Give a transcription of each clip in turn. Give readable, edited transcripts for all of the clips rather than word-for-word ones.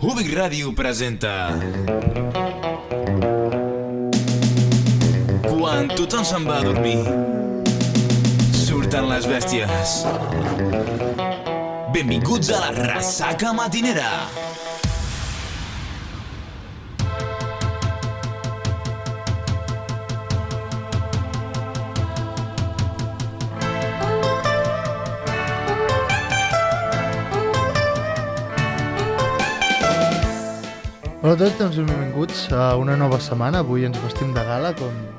Ubic Ràdio presenta Quan tothom se'n va a dormir, surten les bèsties. Benvinguts a la Ressaca Matinera. Hola a tots, doncs benvinguts a una nova setmana. Avui ens vestim de gala,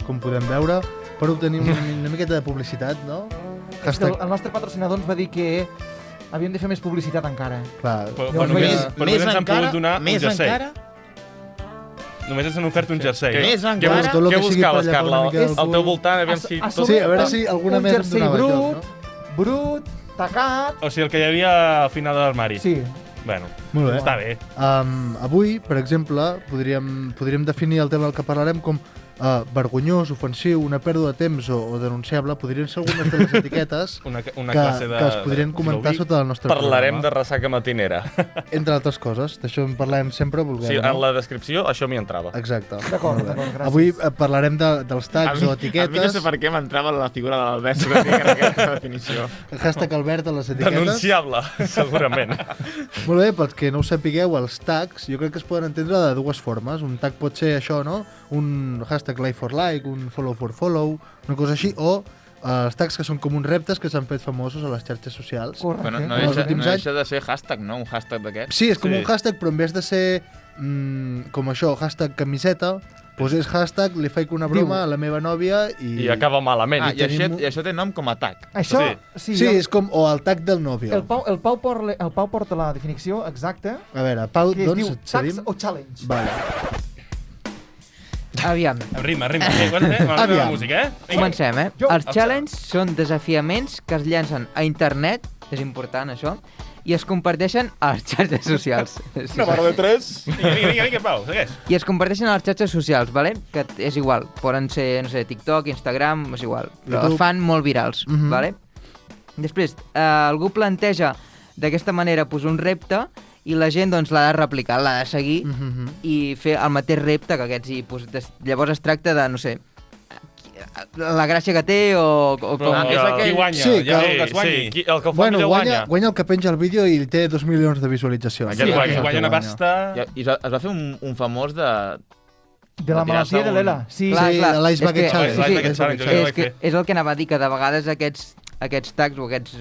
com podem veure, per obtenir una miqueta de publicitat, no? El nostre patrocinador ens va dir que havíem de fer més publicitat encara. Clar, Però només ens han pogut donar un jersei. Només ens han ofert un jersei. Més tot encara? lo Què que sigui buscaves, per allà Carla? per una mica Al teu voltant, aviam si... Sí, a veure si alguna més em donava brut, joc, brut, tacat... O sigui, el que hi havia al final de l'armari. Sí. Bueno, Molt bé. està bé. Avui, per exemple, podríem definir el tema del que parlarem com vergonyós, ofensiu, una pèrdua de temps o denunciable. Podrien ser algunes de les etiquetes Una que classe de... es podrien comentar d'Ubic. sota el nostre Parlarem de programa. ressaca matinera. Entre altres coses, d'això en parlem sempre, volguem. Sí, no? en la descripció això m'hi entrava. Exacte. D'acord, Molt bé. gràcies. Avui parlarem dels tags o etiquetes. A mi no sé per què m'entrava la figura de l'Albert una mica en aquesta definició. Hashtag Albert a les etiquetes. Denunciable, segurament. Molt bé, pels que no ho sapigueu, els tags jo crec que es poden entendre de dues formes. Un tag pot ser això, no? Un hashtag like for like, un follow for follow, una cosa així, o els tags que són com uns reptes que s'han fet famosos a les xarxes socials. Correcte. Bueno, no En els deixa, últims no anys- deixa de ser hashtag, no? Un hashtag d'aquests. Sí, és com Sí. un hashtag, però en vez de ser com això, hashtag camiseta, doncs és hashtag li faig una broma a la meva nòvia I acaba malament. Ah, i tenim això té nom com a tag. Això, Sí, sí, és com, o el tag del nòvio. el Pau porta la definició exacta, A veure, Pau, que es doncs, diu et tags cedim? o challenge. Vale. Aviam, Amb rima. Aguanta, la Aviam. música, eh? Vinga. comencem, eh? Jo- Els challenges són desafiaments que es llancen a internet, és important això, i es comparteixen a les xarxes socials. Sí, Una barra de 3. Vinga, Pau, segueix. I es comparteixen a les xarxes socials, vale? Que és igual, poden ser, no sé, TikTok, Instagram, és igual, però YouTube. es fan molt virals, Mhm. vale? Després, algú planteja d'aquesta manera pues, un repte i la gent doncs, l'ha de replicar, l'ha de seguir i fer el mateix repte que aquests. I, pues, llavors es tracta de, no sé, la gràcia que té o Però com... és aquell- qui guanya? Sí, Ja que- el que es guanyi. el que ho fa Bueno, millor guanya. guanya el que penja el vídeo i té 2 milions de visualitzacions. Aquest Això és el que guanya una pasta... I es va fer un famós de... De la Va malaltia tirar-se de l'Ela. Sí, Clar, sí. de l'Ice Bucket Challenge. L'Ice Bucket Challenge. És, que és el que anava a dir, que de vegades aquests tags o aquest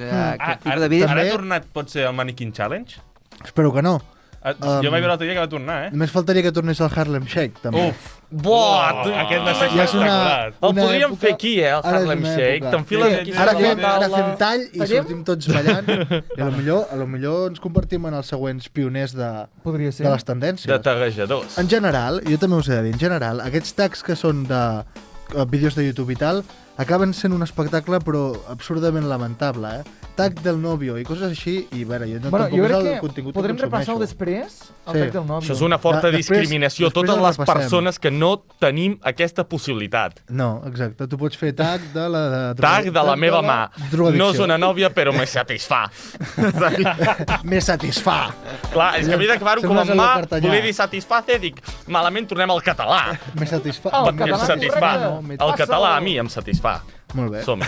tipus de vídeos... Ara També- ha tornat, pot ser, el Mannequin Challenge? Espero que no. Jo vaig veure l'altre dia que va tornar, eh? Només faltaria que tornés al Harlem Shake, també. Uf! Buah, Aquest va ser Ja és una- espectacular. El podríem època- fer aquí, el ara és Harlem una Shake. època. T'enfiles Sí, aquí Ara sobre fem, la ara taula. fem tall i Tallem? sortim tots ballant. I a lo millor ens convertim en els següents pioners de Podria ser. les tendències. De taguejadors. En general, jo també us he de dir, en general, aquests tags que són de vídeos de YouTube i tal, acaben sent un espectacle però absurdament lamentable, eh? Tag del nòvio i coses així, i a veure, jo no Bueno, tampoc jo és el crec que contingut podrem que repassar-ho consumeixo. després, el Sí. tag del nòvio. Això és una forta Després- discriminació a després totes ho les repassem. persones que no tenim aquesta possibilitat. No, exacte. Tu pots fer tag de la... Tag de la meva mà. drogadicció. No és una nòvia, però me satisfà. Me satisfà. Clar, és que havia d'acabar-ho com Sembles en el mà, Cartanyà. volia dir satisface, dic, malament tornem al català. Me satisfà. Ah, el Em català, satisfà. correcte. El català a mi em satisfà. Molt bé. Som.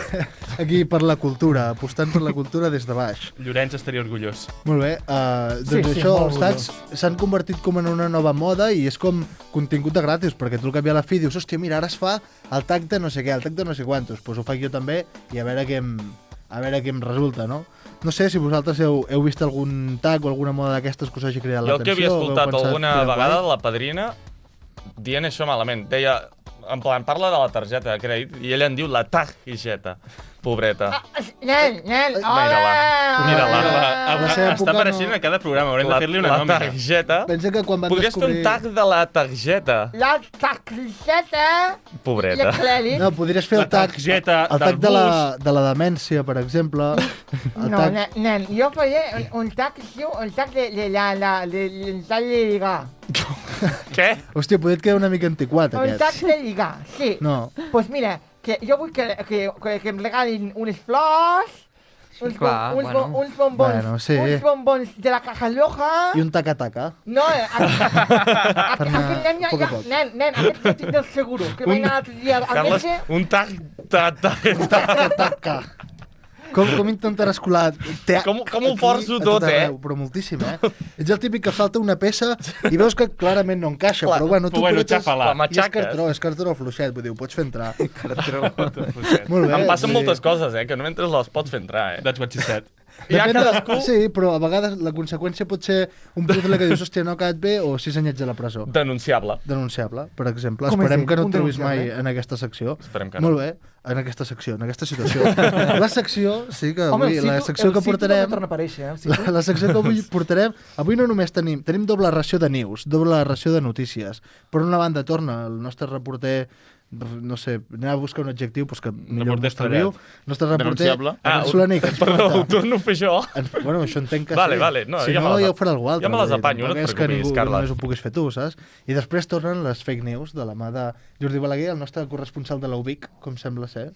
Aquí per la cultura, apostant per la cultura des de baix. Llorenç estaria orgullós. Molt bé, doncs Sí, sí, això, molt els tags s'han convertit com en una nova moda i és com contingut de gratis, perquè tu al cap i a la fi dius, hòstia, mira, ara es fa el tag de no sé què, el tag de no sé quantos, doncs ho faig jo també i a veure què em resulta, no? No sé si vosaltres heu vist algun tag o alguna moda d'aquestes que us hagi cridat Jo el que l'atenció. havia o heu escoltat pensat alguna que era vegada guai. la padrina dient això malament. Deia, en plan, parla de la targeta de crèdit i ella en diu la targeta. Pobreta. Nen, Mira-la. Mira-la. la seva Està època apareixent no- a cada programa, haurem de fer-li una la nòmina. targeta. Pensa que quan van Podries fer un descobrir... tag de la targeta. La targeta Pobreta. crèdit. No, podries fer La el tag, targeta el tag del de la demència, per exemple. El No, tag... nen, jo faré un tag que es diu el tag de tag de lligar. Què? Hòstia, potser et queda una mica antiquat, El tag aquest. de lligar, sí. No. Pues mira, que jo vull que em regalin unes flors uns clar, bueno. uns bombons, Bueno, sí. uns bombons de la caja roja. I un taca-taca. No, aquest nen ja, poc a poc. nen, aquest ja tinc del seguro, que vaig anar l'altre dia al Carles, metge. un tac. Taca-taca. Com intentaràs colar... Com ho forço tot, Però moltíssim, Ets el típic que falta una peça i veus que clarament no encaixa, però bueno, tu bueno, apretes... xafa-la. I és cartró fluixet, vull dir, ho pots fer entrar. Molt bé. Em passen vull dir, moltes coses, que no mentre les pots fer entrar, That's what she said. Ja Depèn de cadascú... Sí, però a vegades la conseqüència pot ser un puzzle que dius, hòstia, no ha quedat bé, o 6 anyets a la presó. Denunciable. Denunciable, per exemple. Com és Esperem ell? que no Un et trobis mai denunciable? en aquesta secció. Esperem que no. Molt bé, en aquesta secció, en aquesta situació. La secció, sí que Home, avui, la secció que portarem... torna a aparèixer, el situ. La secció que avui portarem... Avui no només tenim doble ració de news, doble ració de notícies. Per una banda torna el nostre reporter, no sé, anem a buscar un adjectiu pues que millor Reporter m'estalvio. Nostre reporter, Denunciable. Solani, que ens Perdó, ho porta... torno a fer jo. Bueno, això entenc que Vale, sí. vale, no, si ja no, me les- ja ho farà algú altre. ja me les vull dir, apanyo, no et tampoc és que preocupis, ningú Carles. només ho puguis fer tu, saps? I després tornen les fake news de la mà de Jordi Balaguer, el nostre corresponsal de la UBIC, com sembla ser.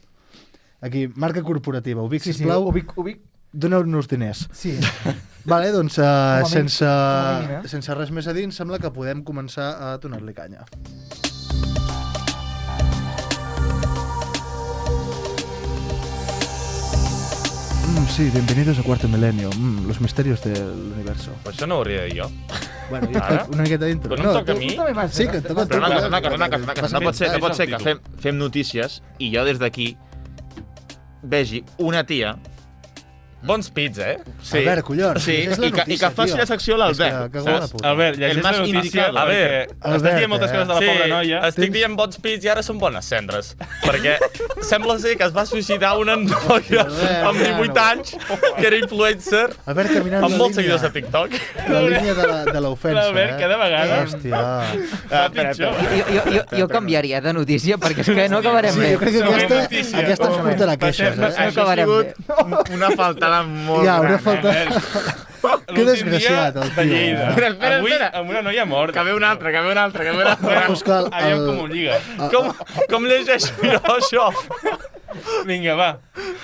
Aquí, marca corporativa. UBIC, Sí, sisplau, ubic. doneu-nos diners. Sí. Vale, doncs sense, a mínim, sense res més a dir, em sembla que podem començar a donar-li canya. Sí, bienvenidos a Cuarto Milenio. Los misterios del universo. Però això no ho hauria de dir jo. Bueno, jo Ara? faig una miqueta d'intro. Però no em toca a mi? Tu també vas Sí, fer- que et toca a tu. Però una cosa, Vas a no pot ser, fer- no pot ser que és el fem notícies i jo des d'aquí vegi una tia. Bons pits, Sí, Albert, collons, sí, és la i que notícia, faci tio. la secció a l'Albert. És que cago en la puta. Albert, llegeix El la más notícia indicado. A perquè veure, estàs Albert, dient moltes coses de la pobra noia. estic dient bons pits i ara són bones cendres. Perquè sembla ser que es va suïcidar una noia amb 18 anys, que era influencer, Albert, caminant amb la molts línia, seguidors de TikTok. la línia de l'ofensa, Albert, cada vegada. Hòstia. pitjor. Jo canviaria de notícia perquè és que no acabarem Sí, bé. jo crec que Següent aquesta notícia. ens portarà queixes, No Això ha acabarem bé. sigut una faltada molt Ja, una gran. falta... Que desgraciat, el de tio. Lleida. Espera, Avui, espera. amb una noia morta. Que ve un altre, que ve un altre, que ve un altre. Pues que Aviam com ho lliga. Com llegeixo jo això? Vinga, va.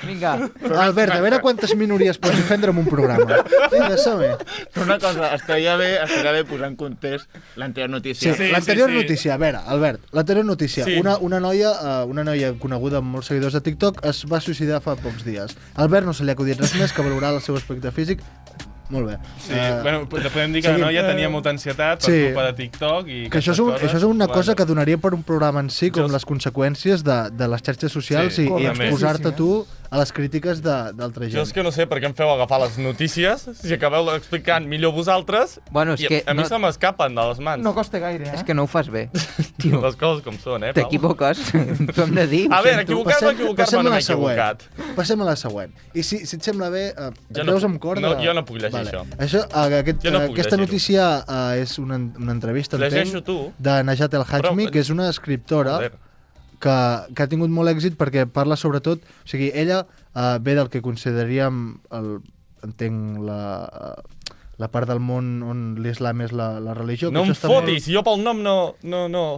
Vinga. Albert, a veure quantes minories pots defendre en un programa. Vinga, som-hi. Però una cosa, estaria bé posar en context l'anterior notícia. Sí, Sí, l'anterior sí, sí. notícia, a veure, Albert, l'anterior notícia. Sí. Una noia coneguda amb molts seguidors de TikTok es va suïcidar fa pocs dies. A Albert no se li ha acudit res més que valorar el seu aspecte físic. Molt bé. Sí, bueno, podem dir que la noia tenia molta ansietat per Sí. culpa de TikTok i Que això és una cosa que donaria per un programa en si, com Jo- les conseqüències de les xarxes socials Sí, i correcte. exposar-te Sí, sí, tu a les crítiques d'altra Jo gent. és que no sé per què em feu agafar les notícies, si acabeu explicant millor vosaltres, Bueno, és i que a mi no- se m'escapen de les mans. No costa gaire, És que no ho fas bé, tio. Les coses com són, Pau? T'equivoques. T'ho hem de dir. ho A veure, sento. equivocar-me passem a no la m'he següent. equivocat. Passem a la següent. I si et sembla bé, Jo et no veus puc- amb cor de... no, jo no puc llegir això. Jo no puc Aquesta llegir-ho. notícia és una entrevista, Llegeixo entenc, tu. de Najat El Hajmi, Però- que és una escriptora Joder. que ha tingut molt èxit perquè parla sobretot... O sigui, ella ve del que consideraríem, entenc, la part del món on l'islam és la religió. No que em això està molt- fotis, jo pel nom no...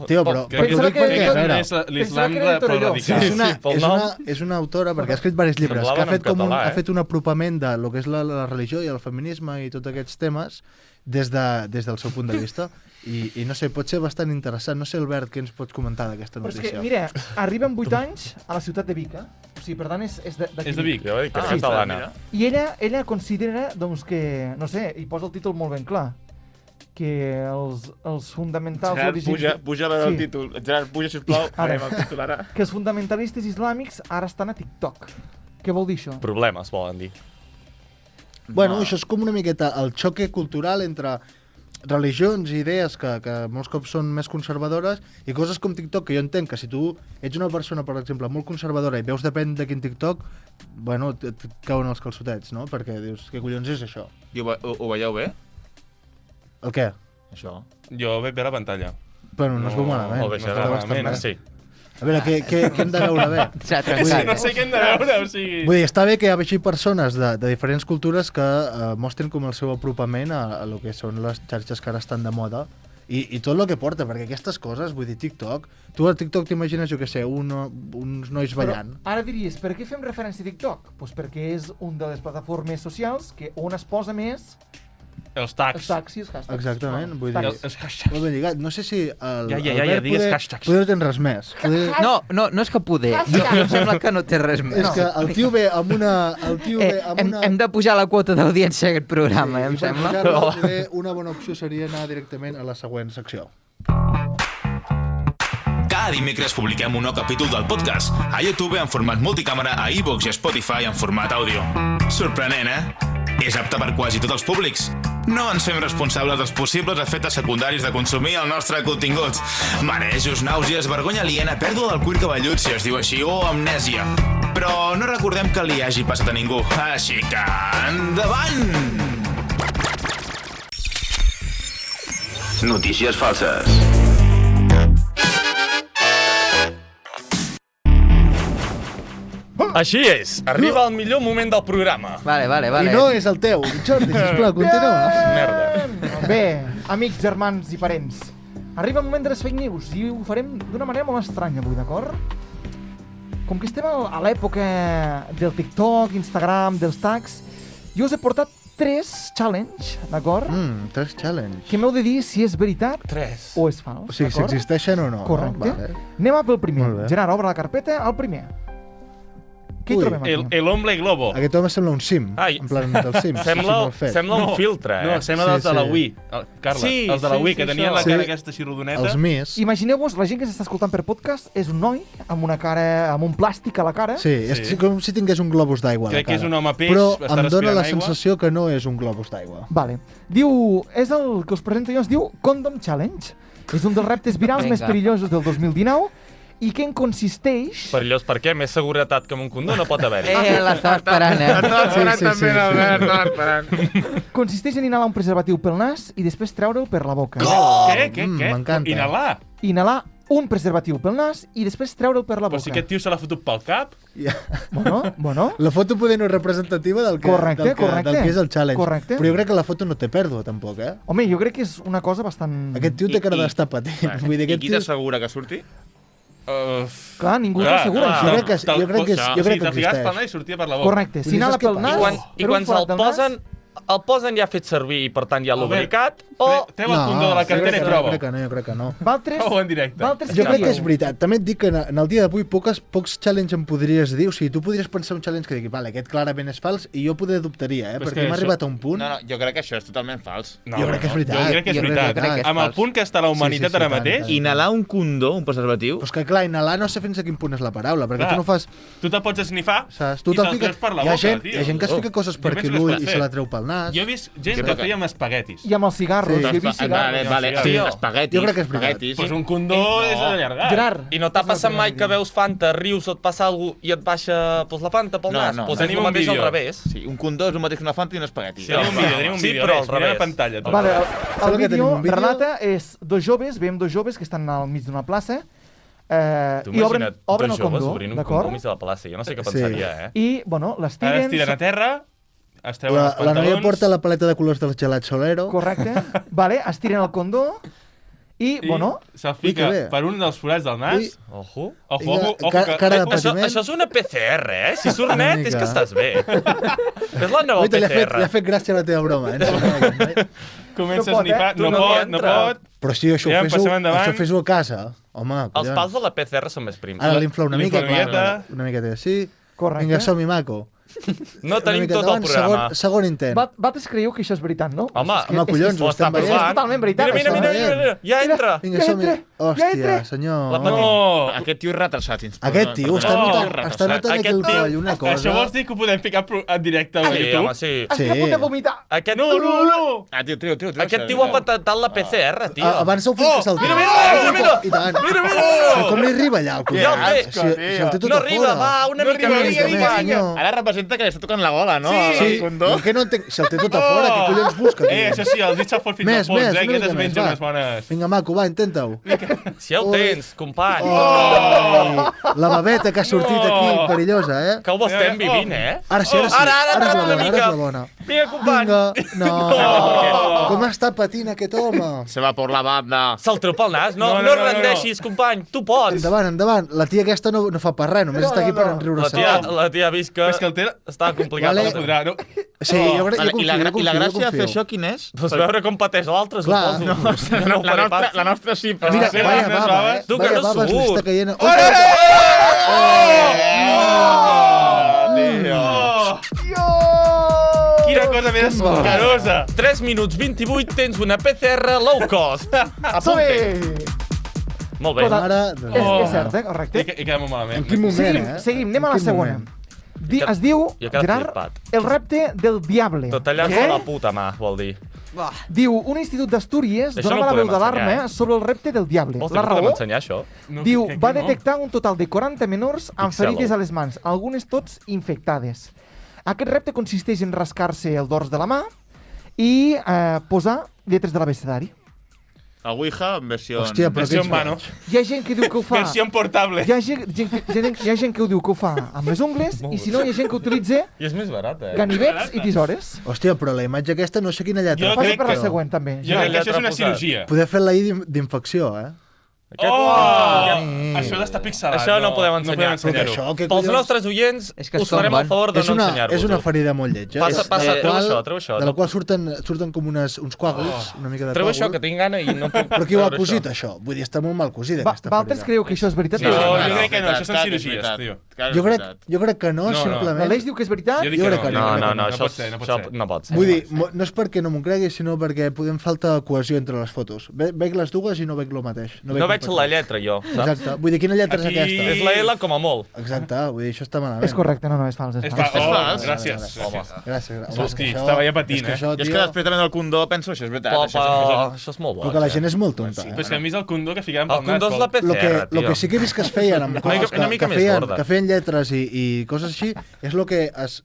Tio, però Que- ho Pensava dic que- perquè, a veure, és l'islam Pensava que era però Torelló. radical. és una, pel és, nom. és una autora, perquè ha escrit diversos llibres, que ha Semblaven fet, en català, ha fet un apropament de lo que és la religió i el feminisme i tots aquests temes des del seu punt de vista. I no sé, pot ser bastant interessant. No sé, Albert, què ens pots comentar d'aquesta Però és notícia? que, mira, arriba amb 8 anys a la ciutat de Vic, O sigui, per tant, és d'aquí. És de Vic. Jo vaig dir que és Ah, catalana. I ella considera, doncs, que, no sé, i posa el títol molt ben clar, que els fonamentals Gerard, orígens... puja a veure el títol. Gerard, puja, sisplau. Ara. Anem al títol ara. Que els fundamentalistes islàmics ara estan a TikTok. Què vol dir això? Problemes, volen dir. Bueno, això és com una miqueta el xoque cultural entre religions i idees que molts cops són més conservadores i coses com TikTok, que jo entenc que si tu ets una persona, per exemple, molt conservadora i veus depèn de quin TikTok, bueno, et cauen els calçotets, no? Perquè dius, què collons és això? I ho veieu bé, El què? això? Jo veig bé la pantalla. Bueno, no es veu malament. O bé, no serà està bastant malament, bé. sí. A veure, què hem de veure bé? S'ha Vull dir, trencat. No sé què hem de veure, o sigui... Vull dir, està bé que hi hagi persones de diferents cultures que mostren com el seu apropament a lo que són les xarxes que ara estan de moda I tot el que porta, perquè aquestes coses, vull dir, TikTok, tu al TikTok t'imagines, jo què sé, uns nois ballant. Ara diries, per què fem referència a TikTok? Pues perquè és un de les plataformes socials on es posa més Els tags. els tags i els hashtags. Exactament, vull dir, Tags. Els hashtags. molt ben lligat. No sé si el Ja, Albert digues hashtags. poder no tens res més. No és que poder. Jo em sembla que no té res més. És que el tio ve amb una... Hem de pujar la quota d'audiència d'aquest programa, em sembla. Una bona opció seria anar directament a la següent secció. Cada dimecres publiquem un nou capítol del podcast a YouTube en format multicàmera, a iVoox i a Spotify en format àudio. Sorprenent, eh? És apte per quasi tots els públics. No ens fem responsables dels possibles efectes secundaris de consumir el nostre contingut. Marejos, nàusees, vergonya aliena, pèrdua del cuir cabellut, si es diu així, o amnèsia. Però no recordem que li hagi passat a ningú. Així que, endavant! Notícies falses. Així és, arriba el millor moment del programa. Vale. I no és el teu. Jordi, sisplau, continua. Merda. Bé, amics, germans i parents, arriba el moment de les fake news i ho farem d'una manera molt estranya avui, d'acord? Com que estem a l'època del TikTok, Instagram, dels tags, jo us he portat 3 challenge, d'acord? 3 challenge. Que m'heu de dir si és veritat 3. o és fals, O sigui, si d'acord? existeixen o no. Correcte. Vale. Anem a pel primer. Molt bé. Gerard, obre la carpeta, el primer. Què hi Ui, trobem aquí? El hombre globo. Aquest home sembla un sim. Ai, en plan del sim. Sembla un filtre, No, eh? sembla Sí, dels de la sí. Wii. Carla, Sí, els de la sí, Wii, sí, que tenien això. la cara Sí. aquesta així rodoneta. Els Mis. Imagineu-vos, la gent que s'està escoltant per podcast és un noi amb una cara, amb un plàstic a la cara. Sí, és com si tingués un globus d'aigua a la Crec que és cara. un home peix, Però està em dóna respirant la aigua. sensació que no és un globus d'aigua. Vale. Diu, és el que us presento jo, es diu Condom Challenge. És un dels reptes virals Vinga. més perillosos del 2019 i que en consisteix... Perillós per què? Més seguretat que amb un condó no pot haver-hi. L'estava esperant, Consisteix en inhalar un preservatiu pel nas i després treure'l per la boca. Què? M'encanta. Inhalar? Inhalar un preservatiu pel nas i després treure'l per la Però boca. si aquest tio se l'ha fotut pel cap... Ja. Bueno. La foto poder no és representativa del que, Correcte, del que, correcte. del que és el challenge. Correcte. Però jo crec que la foto no té pèrdua, tampoc, eh? Home, jo crec que és una cosa bastant... Aquest tio té cara d'estar patent. Vull dir, I aquest qui tio... t'assegura que surti? Clar, ningú t'assegura això. Jo crec que Te ficaves existeix. pel nas i sortia per la boca. Correcte, Vull dir, s'inhala saps què pel nas... passa? I quan se'l posen ja fet servir i per tant ja lubricat, o... Treu el condó de la cartera i jo prova-ho. crec que no, jo crec que no. Valtres, Prova-ho en directe. Valtres, Jo què crec que és dieu? veritat. També et dic que en el dia d'avui pocs challenge em podries dir. O sigui, tu podries pensar un challenge que digui, vale, aquest clarament és fals, i jo poder dubtaria, Però és perquè que m'ha això- arribat a un punt... No, jo crec que això és totalment fals. No, Jo crec que és veritat. Jo crec que és Jo crec veritat. que és Amb el fals. punt que està la humanitat Sí, ara tant, mateix, tant. Inhalar un condó, un preservatiu... Però és que clar, inhalar no sé fins a quin punt és la paraula, perquè Clar. tu no fas... tu te pots esnifar Saps? Tu i te'l te'l fiques... treus per la hi, ha boca, gent, tio. hi ha gent que es fica coses per Jo aquí penso que l'ull es i pot se la fer. treu pel nas. Jo he vist gent Jo que crec que- feia amb espaguetis. I amb els cigarros, jo he vist cigarros. Vale, Sí, espaguetis. Jo crec que és veritat. espaguetis. Pues un condó és allargat. Gerard, I no t'ha passat mai que veus Fanta, rius o et passa alguna cosa i et baixa pues, la Fanta pel No, nas? no, Pues no. tenim el mateix Tenim un al vídeo. revés. Sí, un condó és el mateix que una fanta i un espagueti. Sí, Tenim un vídeo, tenim un Sí, vídeo. però al Mira la revés. pantalla. Tot. Vale, Sembla el que tenim vídeo un vídeo. relata és dos joves, veiem dos joves que estan al mig d'una plaça Tu i obren imagina't el dos joves condó, obrint un d'acord? condó mig de la plaça. Jo no sé què Sí. pensaria, eh? I, bueno, Ara l'estiren... es tiren a terra, es treuen els La pantalons... noia porta la paleta de colors del gelat Solero. Correcte. Vale, estiren el condó i, bueno... se'l Ui, que fica bé. per un dels forats del nas. Ui. Ojo. Ojo, Cara de Això patiment. és una PCR, eh? Si surt Una net és mica. que estàs bé. És la nova Oita, li ha PCR. fet gràcia la teva broma, eh? Comença No a pot, snifar. eh? Tu No no pot, hi no entra. pot. Però si això Ja, ho passem endavant. fes-ho a casa. Home, Els collons. pals de la PCR són més prims. Ara l'infla una mica, L'infla una clar, miqueta. una miqueta així. Correcte. Vinga, som-hi, maco. No tenim Una miqueta tot el davant, programa. Segon intent. Vosaltres creieu que això és veritat, no? Home, És que- home, és que- collons, ho ho està estem veient. És provant. totalment veritat, Mira, això. mira, ja entra. Vinga, Ja som-hi. entra, ja Hòstia, entra. senyor. La petita. No! Aquest tio és retrasat. Aquest tio està No, notant aquí Aquest el tio- coll, una cosa. Això vols dir que ho podem ficar en directe a Sí, YouTube? home, sí. Estic a punt de vomitar. Aquest, No! Ah, tio, aquest tio ha patentat la PCR, tio. Abans heu fet que saltés. mira! I tant. Mira, mira! Però com li arriba allà, el collons? Ja el té. Si el té tot No a arriba, fora. va, una No mica arriba, més. vinga, vinga. senyor. Ara representa pinta que li està tocant la gola, no? Sí, El condó. que no entenc... Si el té tot a fora, què collons busca? Això sí, el dit s'ha fort fins al fons, Més, que una es mica menja més, va. unes bones... Vinga, maco, va, intenta-ho. Si ja ho tens, company. Oh! La babeta que ha sortit aquí, perillosa, eh? Que ho estem vivint, eh? Ara sí, ara sí. Ara és la una bona, mica. ara és la bona. Vinga, company. Vinga. No. Com està patint aquest home? Se va por la banda. Se'l treu pel nas. No rendeixis, company. Tu pots. Endavant, endavant. La tia aquesta no fa pas res, només està aquí per enriure-se. La tia ha vist que És que el té... estava complicat. Vale. No podrà, no? Sí, jo crec Vale, que I la gràcia de fer això quin és? Pues veure com pateix l'altre, Clar, suposo. no. No ho faré pas. La nostra sí, però... Mira, Sí, vaya les baba, baves. Tu, que Vaya no baba, ens surt. està caient... Quina cosa més va? carosa. 3 minuts 28 tens una PCR low cost. Som-hi! Molt bé. Tota- Ara... És cert, correcte. He quedat molt malament. En quin moment, Seguim, eh? seguim, anem a En la quin segona. moment? Es diu, Jo he quedat Gerard, flipat. el repte del diable. Tot tallant-se la puta mà, vol dir. Diu, un institut d'Astúries Això donava no ho la veu podem d'alarma ensenyar, sobre el repte del diable. Vols La que podem raó, ensenyar això? diu, crec que va no. detectar un total de 40 menors amb Pixel-o. ferides a les mans, algunes tots infectades. Aquest repte consisteix en rascar-se el dors de la mà i posar lletres de l'abecedari. El Ouija en versió... Hòstia, però Versió que en mano. Hi ha gent que diu que ho fa... Versió en portable. Hi ha gent que ho diu que ho fa amb les ungles i si no hi ha gent que utilitza I és més barat, eh? ganivets i tisores. Hòstia, però la imatge aquesta no sé quina lletra. Jo Passa crec per la que- següent, també. Jo crec que això és una Posat. cirurgia. Poder fer la I d'infecció, eh? Això d'estar pixelat. Això no podem ensenyar. ensenyar-ho. Això, què Pels collons? nostres oients, És que us farem el favor de És no una ensenyar-vos-ho. ferida molt lletja. Passa, de passa, la treu qual- això, treu això. De la qual surten com uns coàguls, una mica de Treu això, coàgul. que tinc gana i no puc Però qui ho ha treure cosit, això. això? Vull dir, està molt mal cosit, aquesta Valters ferida. creu que això és veritat? No, jo crec que no, això són cirurgies, tio. Jo crec que no, No, no. simplement... L'Aleix diu que és veritat? Jo dic Jo que crec que No, no, no, no això pot ser, no pot ser. no pot ser. Vull dir, no és perquè no m'ho cregui, sinó perquè podem falta cohesió entre les fotos. Veig les dues i no veig el mateix. No veig la lletra, jo, saps? Exacte. Vull dir, quina lletra Aquí- és aquesta? És la L com a molt. Exacte, vull dir, això està malament. És correcte, no, és fals. És És fals. fa... Oh, fals. gràcies. Home. Gràcies. Hosti, estava ja patint, és que eh? això, Jo és tio, que després també del condó penso això és veritat. Això és molt bo. però que la gent és molt tonta. Però és que a mi és el condó que ficaven El pel nas. condó és la Lo PCR, que tio. sí que he vist que es feien amb coses una mica més gorda. que feien lletres i coses així, és el que es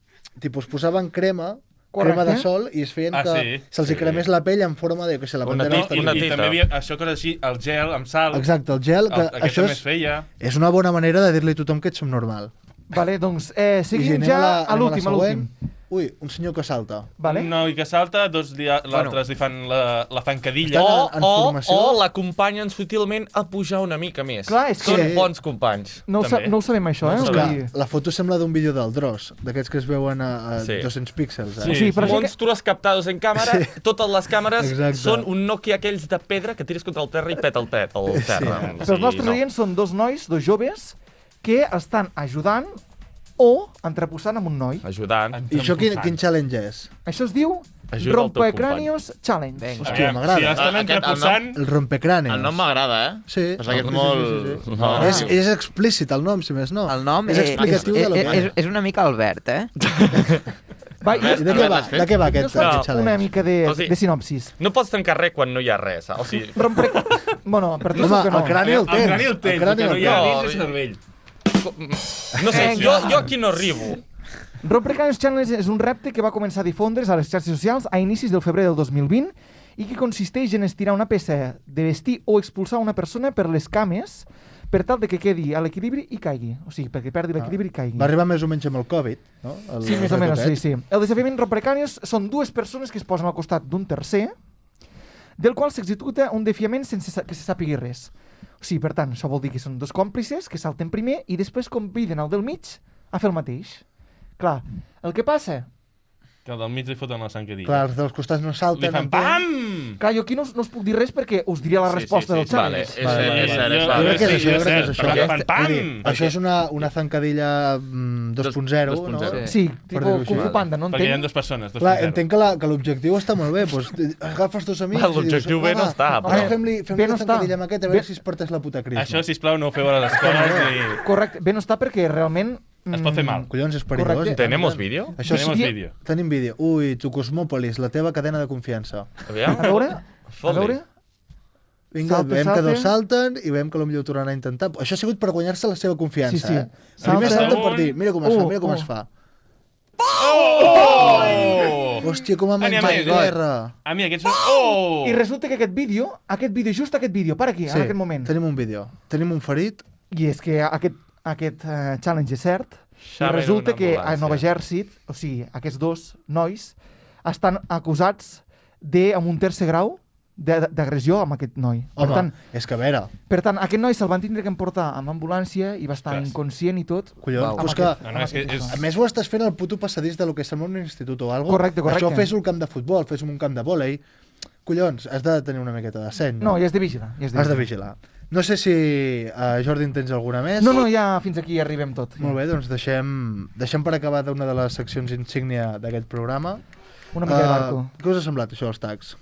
posaven crema Correcte. de sol i es feien Ah, que sí? se'ls hi cremés la pell en forma de, que sé, la Una bandera tita, dels una Estats I tita. també hi havia això que era així, el gel amb sal. Exacte, el gel, que Aquest això també es feia. és una bona manera de dir-li a tothom que ets subnormal. Vale, doncs I seguim anem ja a anem l'últim, a següent. l'últim. Ui, un senyor que salta. Vale? Un noi que salta, l'altres li fan la fancadilla. Està- en formació. O l'acompanyen sutilment a pujar una mica més. Clar, és Són que- bons companys. No també. ho sabem, això, No eh? ho És Vull que dir- la foto sembla d'un vídeo del Dross, d'aquests que es veuen a Sí. 200 píxels. Sí. O sigui, per gent que... Monstruos captados en càmera, totes les càmeres Exacte. són un Nokia aquells de pedra que tires contra el terra i peta el terra. O Per als sigui, nostres no. oients són dos nois, dos joves, que estan ajudant o entreposant amb un noi. Ajudant. I això quin challenge és? Això es diu Ajuda el teu Rompecrànios Challenge. Vinga. Hòstia, Aviam, m'agrada. Si l'estan Aquest, entreposant... El rompecranes. El nom m'agrada, eh? Sí. Passa que és Sí, molt... sí. No. És explícit el nom, si més no. El nom és explicatiu de lo que és una mica Albert, eh? Va, I de què va? De què va jo aquest us faig challenge? una mica O sigui- de sinopsis. No pots tancar res quan no hi ha res. O sigui, Bueno, per tu Home, segur que no. el crani el tens. El crani el tens, el que no hi ha no. dins és cervell. no sé, Vinga. jo aquí no arribo. Rompecrànios Challenge és un repte que va començar a difondre's a les xarxes socials a inicis del febrer del 2020 i que consisteix en estirar una peça de vestir o expulsar una persona per les cames per tal de que quedi a l'equilibri i caigui. O sigui, perquè perdi l'equilibri i caigui. Va arribar més o menys amb el Covid, no? Sí, més o menys, sí. El desafiament rompecrànios són dues persones que es posen al costat d'un tercer del qual s'executa un desafiament sense que se sàpigui res. O sigui, per tant, això vol dir que són dos còmplices que salten primer i després conviden el del mig a fer el mateix. Clar, el que passa... Que al del mig li foten la zancadilla. Clar, els dels costats no salten. Li fan entenc. pam! Clar, jo aquí no us puc dir res perquè us diria la resposta del Vale, challenge. És cert, és cert. Jo crec que és això, jo crec que és això. Perquè fan pam! Vull dir, això és una zancadilla 2.0, no? 2.0. Sí, Per tipus dir-ho així. Kung Fu Panda, no Perquè hi ha entenc? dues persones. Clar, entenc que l'objectiu està molt bé. Doncs, agafes dos amics Va, l'objectiu bé no està, però- Ara fem-li Bé no una està. zancadilla amb aquest, a veure si es parteix la puta crisi. Això, sisplau, no ho feu a les escoles i... Correcte, bé no està perquè realment... Es pot fer mal. Collons, és perillós. Correcte. i tant. Tenemos vídeo? Això Tenemos sí, vídeo. tenim vídeo. Ui, tu Cosmòpolis, la teva cadena de confiança. Aviam. A veure, a Fot-li. veure... Vinga, Salta, veiem que salta. dos salten i veiem que potser ho tornaran a intentar. Això ha sigut per guanyar-se la seva confiança, Sí, sí. eh? Primer Salta. salten per dir, mira com es fa, mira com U. es fa. Hòstia, com ha menjat guerra. A mi aquests són... I resulta que aquest vídeo, just aquest vídeo, per aquí, en aquest moment. Tenim un vídeo. Tenim un ferit. I és que aquest challenge és cert. I resulta que a Nova Jersey, o sigui, aquests dos nois estan acusats amb un tercer grau d'agressió amb aquest noi. Home, és que a veure... Per tant, aquest noi se'l van tindre que emportar amb ambulància i va estar inconscient i tot. Collons, pues que... A més ho estàs fent al puto passadís de lo que sembla un institut o alguna cosa. Correcte. Això fes-ho al camp de futbol, fes-ho en un camp de vòlei. Collons, has de tenir una miqueta de seny. No, i has de vigilar. Has de vigilar. No sé si, Jordi, en tens alguna més? No, ja fins aquí arribem tot. Molt bé, doncs deixem per acabar una de les seccions insígnia d'aquest programa. Una mica de barco. Què us ha semblat, això, els tags?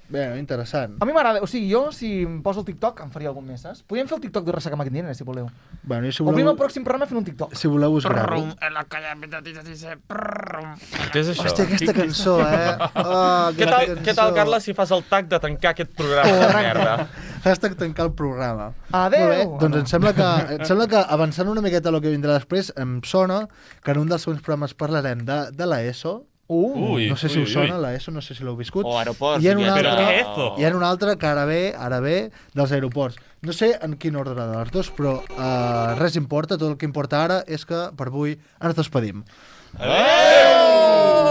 Bé, interessant. A mi m'agrada, o sigui, jo si em poso el TikTok em faria algun més, saps? Podríem fer el TikTok de Ressaca Maquinera, si voleu. Bueno, si voleu... Obrim el pròxim programa fent un TikTok. Si voleu us gravo. Què és això? Hòstia, aquesta cançó, Què tal, Carles, si fas el tag de tancar aquest programa de merda? Hashtag tancar el programa. Adéu! Doncs em sembla que avançant una miqueta el que vindrà després, em sona que en un dels següents programes parlarem de l'ESO. No sé si us sona l'ESO, no sé si l'heu viscut. O aeroports. I en un altre que ara ve dels aeroports. No sé en quin ordre de les dos, però res importa. Tot el que importa ara és que per avui ens despedim. Adéu!